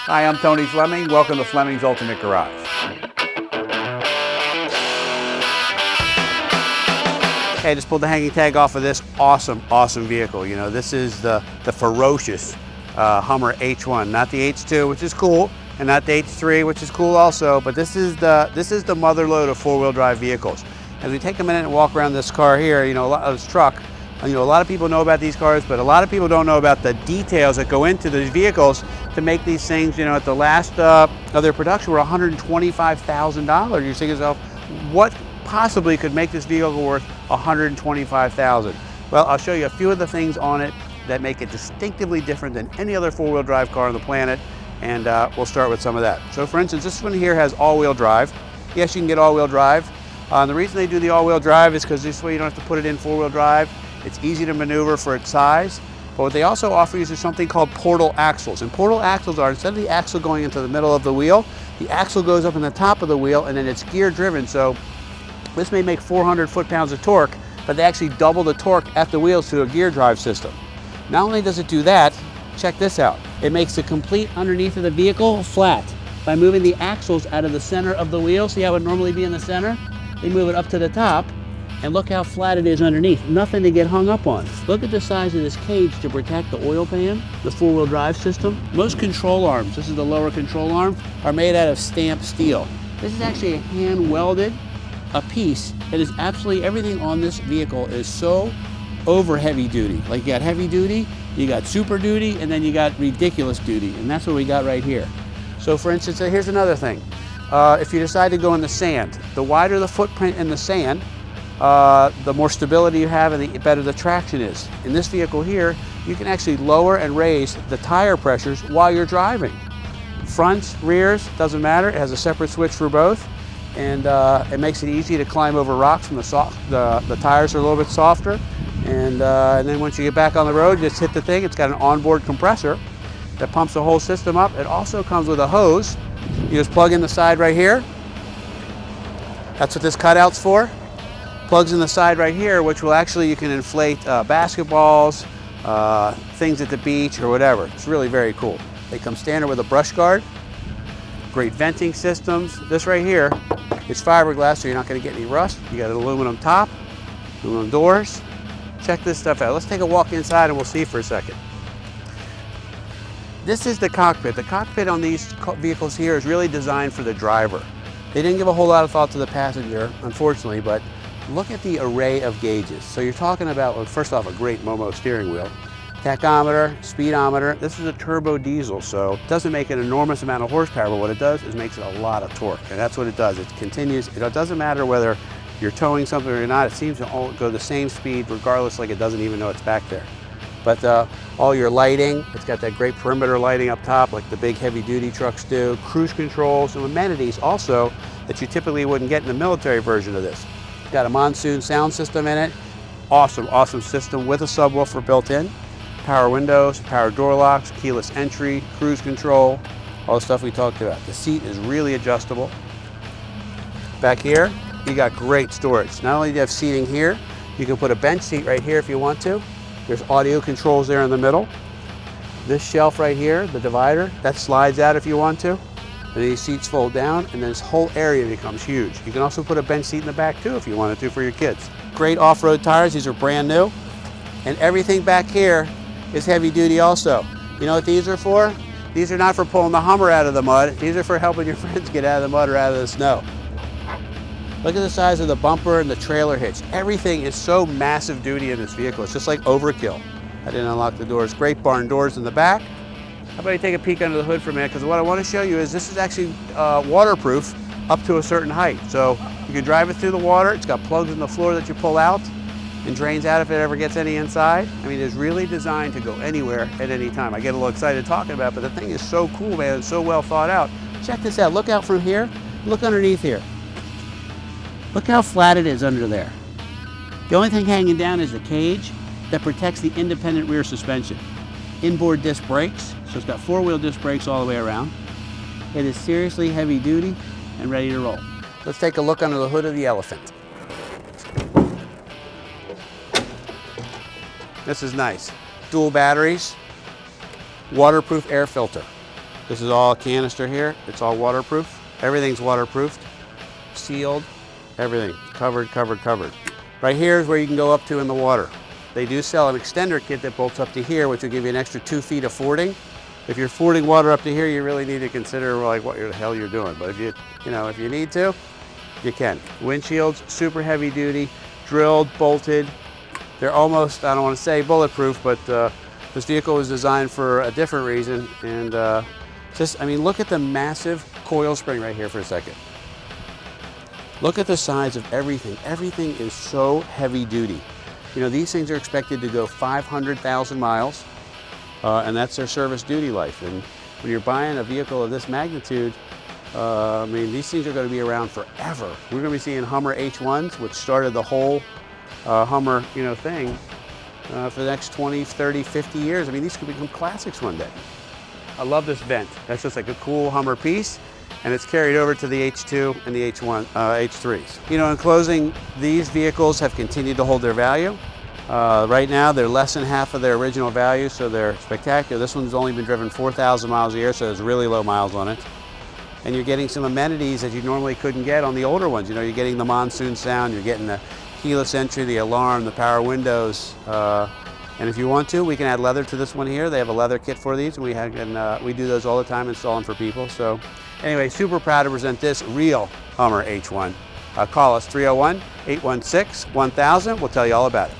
Hi, I'm Tony Fleming. Welcome to Fleming's Ultimate Garage. Okay, I just pulled the hanging tag off of this awesome vehicle. You know, this is the ferocious Hummer H1, not the H2, which is cool, and not the H3, which is cool also, but this is the mother lode of four-wheel drive vehicles. As we take a minute and walk around this car here, you know, this truck, you know, a lot of people know about these cars, but a lot of people don't know about the details that go into these vehicles to make these things. You know, at the last of their production were $125,000. You think to yourself, what possibly could make this vehicle worth $125,000? Well, I'll show you a few of the things on it that make it distinctively different than any other four-wheel drive car on the planet, and we'll start with some of that. So for instance, this one here has all-wheel drive. Yes, you can get all-wheel drive. The reason they do the all-wheel drive is because this way you don't have to put it in four-wheel drive. It's easy to maneuver for its size, but what they also offer you is something called portal axles. And portal axles are, instead of the axle going into the middle of the wheel, the axle goes up in the top of the wheel, and then it's gear driven. So this may make 400 foot-pounds of torque, but they actually double the torque at the wheels to a gear drive system. Not only does it do that, check this out. It makes the complete underneath of the vehicle flat by moving the axles out of the center of the wheel. See how it would normally be in the center? They move it up to the top, and look how flat it is underneath. Nothing to get hung up on. Look at the size of this cage to protect the oil pan, the four-wheel drive system. Most control arms, this is the lower control arm, are made out of stamped steel. This is actually a hand-welded piece that is absolutely everything on this vehicle is so over heavy duty. Like you got heavy duty, you got super duty, and then you got ridiculous duty, and that's what we got right here. So for instance, here's another thing. If you decide to go in the sand, the wider the footprint in the sand, the more stability you have and the better the traction is. In this vehicle here, you can actually lower and raise the tire pressures while you're driving. Fronts, rears, doesn't matter. It has a separate switch for both, and it makes it easy to climb over rocks when the tires are a little bit softer. And then once you get back on the road, just hit the thing. It's got an onboard compressor that pumps the whole system up. It also comes with a hose. You just plug in the side right here. That's what this cutout's for. Plugs in the side right here, which will actually, you can inflate basketballs, things at the beach or whatever. It's really very cool. They come standard with a brush guard, great venting systems. This right here is fiberglass, so you're not going to get any rust. You got an aluminum top, aluminum doors. Check this stuff out. Let's take a walk inside and we'll see for a second. This is the cockpit. The cockpit on these vehicles here is really designed for the driver. They didn't give a whole lot of thought to the passenger, unfortunately, but look at the array of gauges. So you're talking about, well, first off, a great Momo steering wheel, tachometer, speedometer. This is a turbo diesel, so it doesn't make an enormous amount of horsepower, but what it does is makes it a lot of torque, and that's what it does. It continues, it doesn't matter whether you're towing something or not, it seems to all go the same speed regardless, like it doesn't even know it's back there. But all your lighting, it's got that great perimeter lighting up top like the big heavy duty trucks do, cruise control, some amenities also that you typically wouldn't get in the military version of this. It's got a Monsoon sound system in it, awesome system with a subwoofer built in, power windows, power door locks, keyless entry, cruise control, all the stuff we talked about. The seat is really adjustable. Back here, you got great storage. Not only do you have seating here, you can put a bench seat right here if you want to. There's audio controls there in the middle. This shelf right here, the divider, that slides out if you want to. And these seats fold down, and then this whole area becomes huge. You can also put a bench seat in the back too if you wanted to for your kids. Great off-road tires, these are brand new. And everything back here is heavy duty also. You know what these are for? These are not for pulling the Hummer out of the mud. These are for helping your friends get out of the mud or out of the snow. Look at the size of the bumper and the trailer hitch. Everything is so massive duty in this vehicle. It's just like overkill. I didn't unlock the doors. Great barn doors in the back. How about you take a peek under the hood for a minute, because what I want to show you is this is actually waterproof up to a certain height. So you can drive it through the water. It's got plugs in the floor that you pull out and drains out if it ever gets any inside. I mean, it's really designed to go anywhere at any time. I get a little excited talking about it, but the thing is so cool, man. It's so well thought out. Check this out. Look out from here. Look underneath here. Look how flat it is under there. The only thing hanging down is the cage that protects the independent rear suspension. Inboard disc brakes, so it's got four-wheel disc brakes all the way around. It is seriously heavy duty and ready to roll. Let's take a look under the hood of the Elephant. This is nice. Dual batteries, waterproof air filter. This is all canister here. It's all waterproof. Everything's waterproofed, sealed, everything. Covered, covered, covered. Right here is where you can go up to in the water. They do sell an extender kit that bolts up to here, which will give you an extra 2 feet of fording. If you're fording water up to here, you really need to consider like what the hell you're doing. But if if you need to, you can. Windshields, super heavy duty, drilled, bolted. They're almost, I don't want to say bulletproof, but this vehicle was designed for a different reason. And look at the massive coil spring right here for a second. Look at the size of everything. Everything is so heavy duty. These things are expected to go 500,000 miles, and that's their service duty life. And when you're buying a vehicle of this magnitude, these things are going to be around forever. We're going to be seeing Hummer H1s, which started the whole Hummer, thing, for the next 20, 30, 50 years. These could become classics one day. I love this vent. That's just like a cool Hummer piece, and it's carried over to the H2 and the H3s. In closing, these vehicles have continued to hold their value. Right now, they're less than half of their original value, so they're spectacular. This one's only been driven 4,000 miles a year, so there's really low miles on it. And you're getting some amenities that you normally couldn't get on the older ones. You're getting the Monsoon sound, you're getting the keyless entry, the alarm, the power windows. And if you want to, we can add leather to this one here. They have a leather kit for these, and we do those all the time, installing for people. So anyway, super proud to present this real Hummer H1. Call us 301-816-1000. We'll tell you all about it.